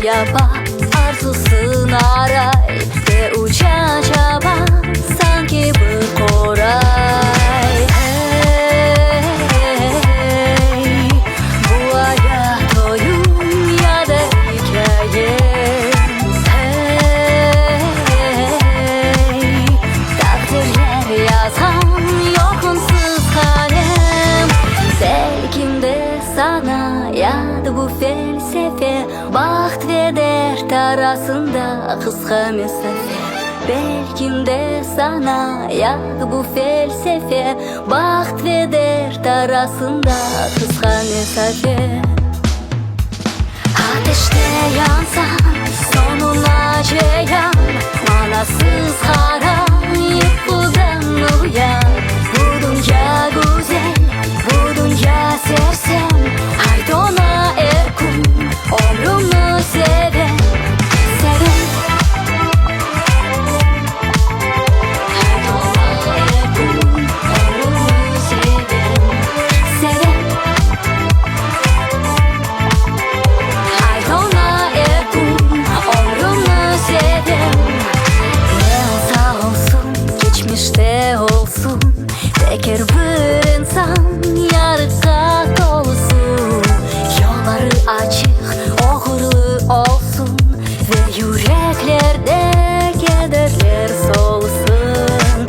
yapa, arzusunu aray ve uça çaba, sanki bir koray. Hey, bu hayat oyun ya da hikaye. Hey, takdirler yazan yokunsuz kalem. Belki de sana yadı bu felsefe, baxt ve dert arasında kısa mesafe. Belki de sana yadı bu felsefe, baxt ve dert arasında kısa mesafe. Ateşte yansan sonuna ceyan, manasız haram yıkıldan uyan. Bu dünya güzel, bu dünya sersem, haydi ona erkum, ömrümü seven. Seven, haydi ona erkum, ömrümü seven. Seven, haydi ona erkum, ömrümü seven. Ne olsa olsun, geçmişte olsun, teker bir insan yarıka dolusu. Yolları açık, uğurlu olsun ve yüreklerde kederler solsun.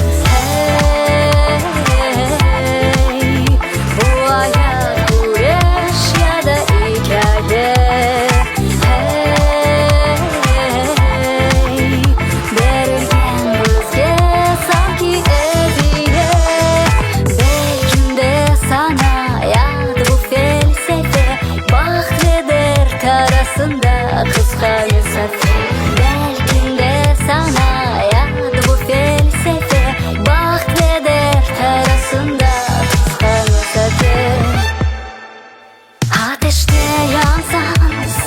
Hey, bu hayat güreş ya da hikaye. Hey, verilgen bizge sanki hediye. Belki de sana yadı bu felsefe, baxt ve dert arasında kısa mesafe. Belki de sana yadı bu felsefe, baxt ve dert arasında kısa mesafe. Ateşte yansan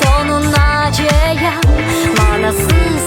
sonuna ceyan, manasız